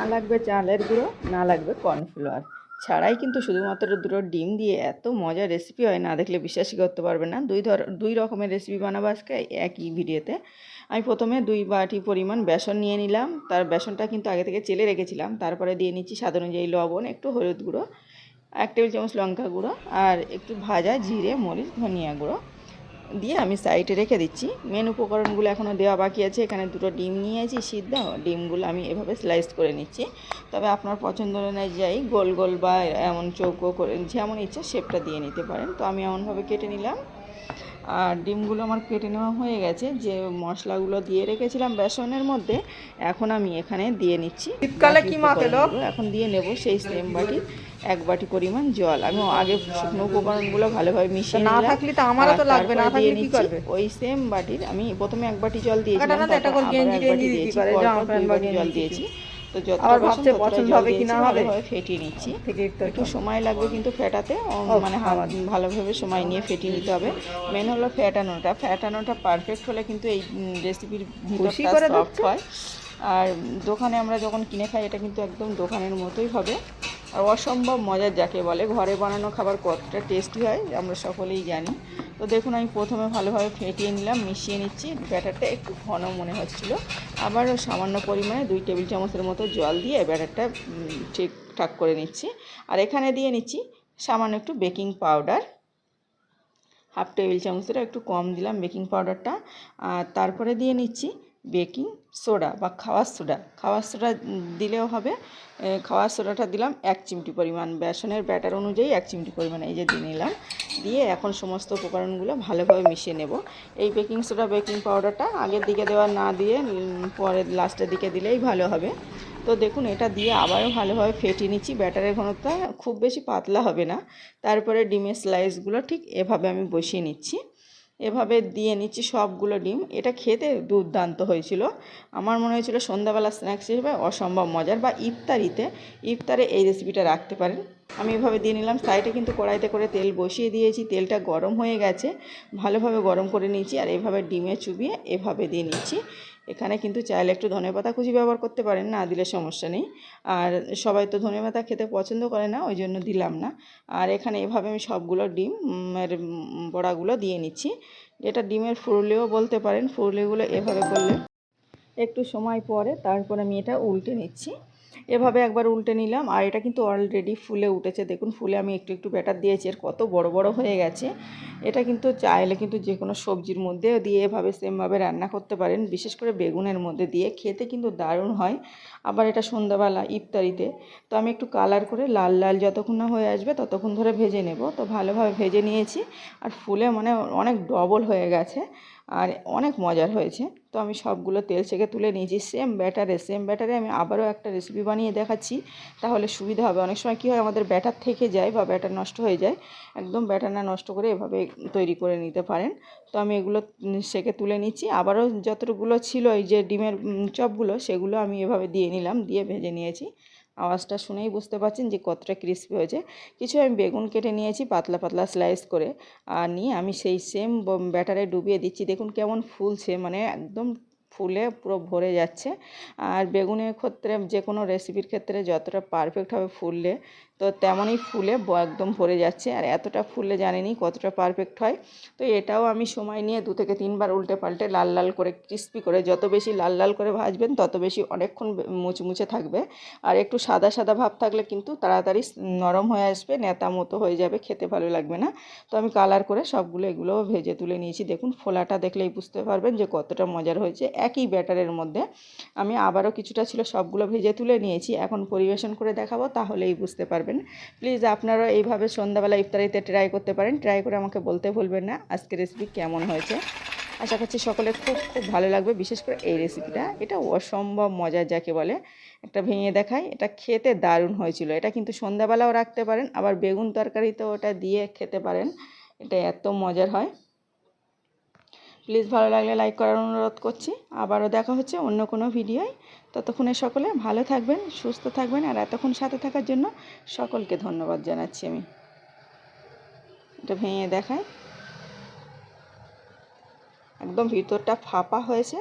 না লাগবে চালের গুঁড়ো, না লাগবে কর্নফ্লাওয়ার, ছাড়াই কিন্তু শুধুমাত্র দুটো ডিম দিয়ে এত মজার রেসিপি হয়, না দেখলে বিশ্বাসই করতে পারবে না। দুই রকমের রেসিপি বানাবো আজকে একই ভিডিওতে। আমি প্রথমে 2 বাটি পরিমাণ বেসন নিয়ে নিলাম। তার বেসনটা কিন্তু আগে থেকে চেলে রেখেছিলাম। তারপরে দিয়ে নিচ্ছি স্বাদ অনুযায়ী লবণ, একটু হলুদ গুঁড়ো, 1 টেবিল চামচ লঙ্কা গুঁড়ো আর একটু ভাজা জিরে, মরিচ, ধনিয়া গুঁড়ো দিয়ে আমি সাইডে রেখে দিচ্ছি। মেন উপকরণগুলো এখনও দেওয়া বাকি আছে। এখানে দুটো ডিম নিয়েছি সিদ্ধ, ডিমগুলো আমি এভাবে স্লাইস করে নিচ্ছি। তবে আপনার পছন্দ অনুযায়ী গোল গোল বা এমন চৌকো করে যেমন ইচ্ছা শেপটা দিয়ে নিতে পারেন। তো আমি এমনভাবে কেটে নিলাম। আর ডিমগুলো আমার কেটে নেওয়া হয়ে গেছে। যে মশলাগুলো দিয়ে রেখেছিলাম বেসনের মধ্যে, এখন আমি এখানে দিয়ে নিচ্ছি। শীতকালে কি মাখেলো এখন দিয়ে নেব সেই সেম বাটি 1 বাটি পরিমাণ জল। আমি আগে শুকনো উপকরণগুলো ভালোভাবে মিশিয়ে না নিলাম। থাকলে তো আমারও তো লাগবে, না থাকলে কি করবে? ওই সেম বাটির আমি প্রথমে 1 বাটি জল দিয়েছিলাম, তারপর আবার 1 বাটি দিয়েছি, পরপর 2 বাটি জল দিয়েছি। তো যতটা পছন্দ হবে কিনা ভালোভাবে ফেটিয়ে নিচ্ছি। একটু সময় লাগবে কিন্তু ফেটাতে, মানে ভালোভাবে সময় নিয়ে ফেটিয়ে নিতে হবে। মেন হলো ফেটানোটা পারফেক্ট হলে কিন্তু এই রেসিপির ভিতরটা সফট হয়। আর দোকানে আমরা যখন কিনে খাই এটা কিন্তু একদম দোকানের মতোই হবে। আর অসম্ভব মজার যাকে বলে, ঘরে বানানো খাবার কতটা টেস্টি হয় আমরা সকলেই জানি। তো দেখুন আমি প্রথমে ভালোভাবে ফেটিয়ে নিলাম, মিশিয়ে নিচ্ছি। ব্যাটারটা একটু ঘন মনে হচ্ছিলো, আবারও সামান্য পরিমাণে 2 টেবিল চামচের মতো জল দিয়ে ব্যাটারটা ঠিকঠাক করে নিচ্ছি। আর এখানে দিয়ে নিচ্ছি সামান্য একটু বেকিং পাউডার, 1/2 টেবিল চামচের একটু কম দিলাম বেকিং পাউডারটা। আর তারপরে দিয়ে নিচ্ছি বেকিং সোডা বা খাওয়ার সোডা দিলেও হবে। খাওয়ার সোডাটা দিলাম 1 চিমটি পরিমাণ, বেসনের ব্যাটার অনুযায়ী 1 চিমটি পরিমাণ এই যে দিয়ে নিলাম। দিয়ে এখন সমস্ত উপকরণগুলো ভালোভাবে মিশিয়ে নেব। এই বেকিং সোডা বেকিং পাউডারটা আগের দিকে দেওয়া না দিয়ে পরে লাস্টের দিকে দিলেই ভালো হবে। তো দেখুন এটা দিয়ে আবারও ভালোভাবে ফেটিয়ে নিচ্ছি। ব্যাটারের ঘনত্বটা খুব বেশি পাতলা হবে না। তারপরে ডিমের স্লাইসগুলো ঠিক এভাবে আমি বসিয়ে নিচ্ছি। এভাবে দিয়ে নিচ্ছি সবগুলো ডিম। এটা খেতে দুর্দান্ত হয়েছিল। আমার মনে হয়েছিল সন্ধ্যাবেলা স্ন্যাক্স হিসেবে অসম্ভব মজার, বা ইফতারে এই রেসিপিটা রাখতে পারেন। আমি এভাবে দিয়ে নিলাম। সাইডে কিন্তু কড়াইতে করে তেল বসিয়ে দিয়েছি, তেলটা গরম হয়ে গেছে, ভালোভাবে গরম করে নিচ্ছি। আর এভাবে ডিমে চুবিয়ে এভাবে দিয়ে নিচ্ছি। এখানে কিন্তু চাইলে একটু ধনেপাতা কুচি ব্যবহার করতে পারেন, না দিলে সমস্যা নেই। আর সবাই তো ধনেপাতা খেতে পছন্দ করে না, ওই জন্য দিলাম না। আর এখানে এভাবে আমি সবগুলো ডিমের বড়াগুলো দিয়ে নিচ্ছি। এটা ডিমের ফুললেও বলতে পারেন। ফুললেগুলো এভাবে করলে একটু সময় পরে তারপর আমি এটা উল্টে নিচ্ছি। এভাবে একবার উল্টে নিলাম। আর এটা কিন্তু অলরেডি ফুলে উঠেছে। দেখুন ফুলে আমি একটু একটু ব্যাটার দিয়েছি, এর কত বড় বড় হয়ে গেছে। এটা কিন্তু চাইলে কিন্তু যে কোনো সবজির মধ্যেও দিয়ে এভাবে সেমভাবে রান্না করতে পারেন, বিশেষ করে বেগুনের মধ্যে দিয়ে খেতে কিন্তু দারুণ হয়। আবার এটা সন্ধ্যাবেলা ইফতারিতে। তো আমি একটু কালার করে লাল লাল যতক্ষণ না হয়ে আসবে ততক্ষণ ধরে ভেজে নেব। তো ভালোভাবে ভেজে নিয়েছি। আর ফুলে মানে অনেক ডবল হয়ে গেছে আর অনেক মজার হয়েছে। তো আমি সবগুলো তেল ছেঁকে তুলে নিয়েছি। সেম ব্যাটারে আমি আবারও একটা রেসিপি বানিয়ে দেখাচ্ছি, তাহলে সুবিধা হবে। অনেক সময় কী হয়, আমাদের ব্যাটার থেকে যায় বা ব্যাটার নষ্ট হয়ে যায়। একদম ব্যাটার না নষ্ট করে এভাবে তৈরি করে নিতে পারেন। তো আমি এগুলো ছেঁকে তুলে নিচ্ছি। আবারও যতগুলো ছিল এই যে ডিমের চপগুলো, সেগুলো আমি এভাবে দিয়ে নিলাম, দিয়ে ভেজে নিয়েছি। আওয়াজটা শুনেই বুঝতে পারছেন যে কতটা ক্রিস্পি হয়েছে। কিছু আমি বেগুন কেটে নিয়েছি পাতলা পাতলা স্লাইস করে, আর নিয়ে আমি সেই সেম ব্যাটারে ডুবিয়ে দিচ্ছি। দেখুন কেমন ফুলছে, মানে একদম ফুলে পুরো ভরে যাচ্ছে। আর বেগুনের ক্ষেত্রে যে কোনো রেসিপির ক্ষেত্রে যতটা পারফেক্ট হবে ফুললে, তো তেমনই ফুলে একদম ভরে যাচ্ছে। আর এতটা ফুললে জানেনি কতটা পারফেক্ট হয়। তো এটাও আমি সময় নিয়ে 2 থেকে 3 বার উল্টে পাল্টে লাল লাল করে ক্রিস্পি করে, যত বেশি লাল লাল করে ভাজবেন তত বেশি অনেকক্ষণ মুচমুচে থাকবে। আর একটু সাদা সাদা ভাব থাকলে কিন্তু তাড়াতাড়ি নরম হয়ে আসবে, নেতা মতো হয়ে যাবে, খেতে ভালো লাগবে না। তো আমি কালার করে সবগুলো এগুলো ভেজে তুলে নিয়েছি। দেখুন ফোলাটা দেখলেই বুঝতে পারবেন যে কতটা মজার হয়েছে। একই ব্যাটারের মধ্যে আমি আবারও কিছুটা ছিল সবগুলো ভেজে তুলে নিয়েছি। এখন পরিবেশন করে দেখাবো, তাহলেই বুঝতে পারবেন। প্লিজ আপনারা এইভাবে সন্ধ্যাবেলা ইফতারিতে ট্রাই করতে পারেন। ট্রাই করে আমাকে বলতে ভুলবেন না আজকের রেসিপি কেমন হয়েছে। আশা করছি সকলের খুব খুব ভালো লাগবে, বিশেষ করে এই রেসিপিটা। এটা অসম্ভব মজার যাকে বলে। একটা ভেঙে দেখাই, এটা খেতে দারুণ হয়েছিল। এটা কিন্তু সন্ধ্যাবেলাও রাখতে পারেন, আবার বেগুন তরকারিতেও ওটা দিয়ে খেতে পারেন। এটা এত মজার হয়। প্লিজ ভালো লাগলে লাইক করার অনুরোধ করছি। আবারও দেখা হচ্ছে অন্য কোনো ভিডিওয়। ততক্ষণে সকলে ভালো থাকবেন, সুস্থ থাকবেন। আর এতক্ষণ সাথে থাকার জন্য সকলকে ধন্যবাদ জানাচ্ছি আমি। এটা ভেঙে দেখাই, একদম ভিতরটা ফাঁপা হয়েছে।